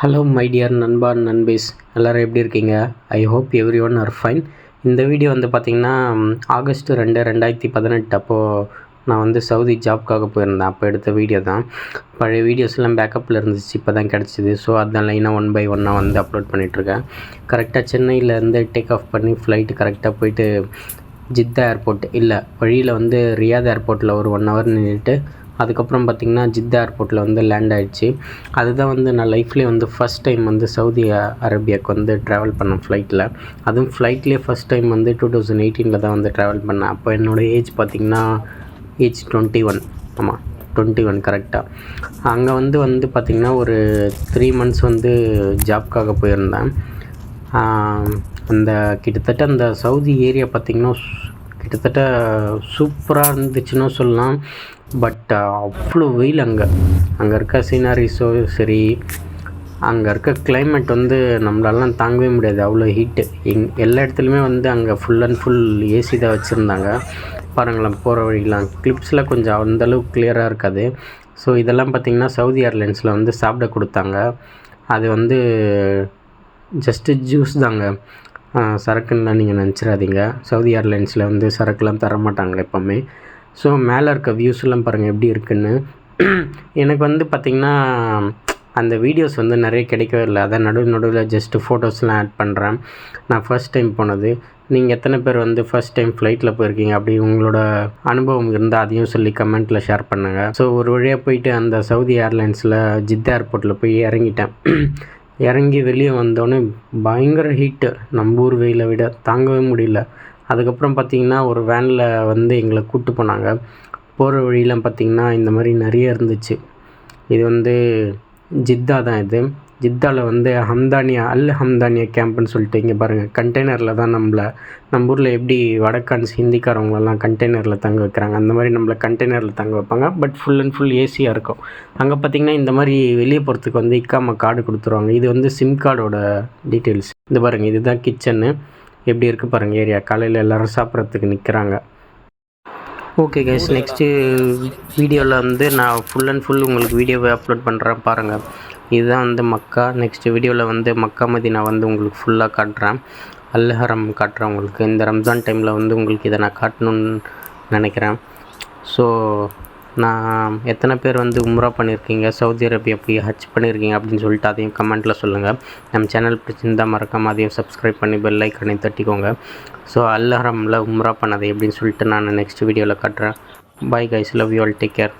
Hello my dear நண்பா நண்பீஸ், எல்லோரும் எப்படி இருக்கீங்க? I hope everyone are fine. இந்த வீடியோ வந்து பார்த்திங்கன்னா ஆகஸ்ட் 2, 2018 அப்போது நான் வந்து சவுதி ஜாப்க்காக போயிருந்தேன். அப்போ எடுத்த வீடியோ தான். பழைய வீடியோஸ்லாம் பேக்கப்பில் இருந்துச்சு, இப்போ தான் கிடச்சிது. ஸோ அதான் லைனாக 1 by 1 வந்து அப்லோட் பண்ணிகிட்ருக்கேன். கரெக்டாக சென்னையிலேருந்து டேக் ஆஃப் பண்ணி ஃப்ளைட்டு கரெக்டாக போயிட்டு ஜித்தா ஏர்போர்ட் இல்லை வழியில் வந்து ரியாத் ஏர்போர்ட்டில் ஒரு 1 hour நின்றுட்டு அதுக்கப்புறம் பார்த்திங்கன்னா ஜித்தா ஏர்போர்ட்டில் வந்து லேண்ட் ஆகிடுச்சு. அதுதான் வந்து நான் லைஃப்லேயே வந்து ஃபஸ்ட் டைம் வந்து சவுதி அரேபியாவுக்கு வந்து ட்ராவல் பண்ணேன் ஃப்ளைட்டில். அதுவும் ஃப்ளைட்லேயே ஃபஸ்ட் டைம் வந்து 2018 தான் வந்து ட்ராவல் பண்ணேன். அப்போ என்னோடய ஏஜ் பார்த்திங்கன்னா ஏஜ் 21. ஆமாம், 21 கரெக்டாக. அங்கே வந்து பார்த்திங்கன்னா ஒரு 3 months வந்து ஜாப்க்காக போயிருந்தேன். அந்த கிட்டத்தட்ட அந்த சவுதி ஏரியா பார்த்திங்கன்னா கிட்டத்தட்ட சூப்பராக இருந்துச்சுன்னு சொல்லலாம். பட் அவ்வளோ வெயில் அங்கே இருக்க சீனரிஸோ சரி, அங்கே இருக்க கிளைமேட் வந்து நம்மளாலாம் தாங்கவே முடியாது, அவ்வளோ ஹீட்டு. எல்லா இடத்துலையுமே வந்து அங்கே ஃபுல் அண்ட் ஃபுல் ஏசி தான் வச்சுருந்தாங்க. பாருங்களேன், போகிற வழிலாம் கிளிப்ஸில் கொஞ்சம் அந்தளவுக்கு கிளியராக இருக்காது. ஸோ இதெல்லாம் பார்த்திங்கன்னா சவுதி ஏர்லைன்ஸில் வந்து சாப்பிட கொடுத்தாங்க. அது வந்து ஜஸ்ட்டு ஜூஸ் தாங்க, சரக்குன்னெலாம் நீங்கள் நினச்சிடாதீங்க. சவுதி ஏர்லைன்ஸில் வந்து சரக்குலாம் தர மாட்டாங்க எப்போவுமே. ஸோ மேலே இருக்க வியூஸ்லாம் பாருங்கள் எப்படி இருக்குன்னு. எனக்கு வந்து பார்த்திங்கன்னா அந்த வீடியோஸ் வந்து நிறைய கிடைக்கவே இல்லை. அதான் நடுவில் ஜஸ்ட்டு ஃபோட்டோஸ்லாம் ஆட் பண்ணுறேன். நான் ஃபஸ்ட் டைம் போனது. நீங்கள் எத்தனை பேர் வந்து ஃபஸ்ட் டைம் ஃப்ளைட்டில் போயிருக்கீங்க? அப்படி உங்களோட அனுபவம் இருந்தால் அதையும் சொல்லி கமெண்ட்டில் ஷேர் பண்ணுங்கள். ஸோ ஒரு வழியாக போயிட்டு அந்த சவுதி ஏர்லைன்ஸில் ஜித்தா ஏர்போர்ட்டில் போய் இறங்கிட்டேன். இறங்கி வெளியே வந்தோடனே பயங்கர ஹீட்டு, நம்ம ஊர் வெயிலை விட தாங்கவே முடியல. அதுக்கப்புறம் பார்த்திங்கன்னா ஒரு வேனில் வந்து எங்களை கூப்பிட்டு போனாங்க. போகிற வழியெலாம் பார்த்திங்கன்னா இந்த மாதிரி நிறைய இருந்துச்சு. இது வந்து ஜித்தா தான். இது ஜித்தாவில் வந்து ஹம்தானியா கேம்ப்னு சொல்லிட்டு இங்கே பாருங்கள், கண்டெய்னரில் தான் நம்ம ஊரில் எப்படி வடக்கான்ஸ் ஹிந்திக்காரவங்களெல்லாம் கண்டெய்னரில் தங்க வைக்கிறாங்க, அந்த மாதிரி நம்மளை கண்டெய்னரில் தங்க வைப்பாங்க. பட் ஃபுல் அண்ட் ஃபுல் ஏசியாக இருக்கும். அங்கே பார்த்திங்கன்னா இந்த மாதிரி வெளியே போகிறதுக்கு வந்து இக்காமா கார்டு கொடுத்துருவாங்க. இது வந்து சிம் கார்டோட டீட்டெயில்ஸ். இது பாருங்கள், இதுதான் கிச்சனு. எப்படி இருக்குது பாருங்கள் ஏரியா. காலையில் எல்லோரும் சாப்பிட்றதுக்கு நிற்கிறாங்க. ஓகே கைஸ், நெக்ஸ்ட்டு வீடியோவில் வந்து நான் ஃபுல் அண்ட் ஃபுல் உங்களுக்கு வீடியோவை அப்லோட் பண்ணுறேன் பாருங்கள். இதுதான் வந்து மக்கா. நெக்ஸ்ட் வீடியோவில் வந்து மக்கா மதீனா வந்து உங்களுக்கு ஃபுல்லாக காட்டுறேன். அல்-ஹரம் காட்டுறேன் உங்களுக்கு. இந்த ரம்ஜான் டைமில் வந்து உங்களுக்கு இதை நான் காட்டணுன்னு நினைக்கிறேன். ஸோ நான் எத்தனை பேர் வந்து உம்ரா பண்ணியிருக்கீங்க, சவுதி அரேபியா போய் ஹஜ் பண்ணியிருக்கீங்க அப்படின்னு சொல்லிட்டு அதையும் கமெண்ட்டில் சொல்லுங்கள். நம்ம சேனல் பிடிச்சிருந்தால் மறக்காமல் அதையும் சப்ஸ்கிரைப் பண்ணி பெல் ஐக்கனை தட்டிக்கோங்க. ஸோ அல்-ஹரமில் உம்ரா பண்ணது எப்படின்னு சொல்லிட்டு நான் நெக்ஸ்ட் வீடியோவில் காட்டுறேன். Bye guys, love you all, take care.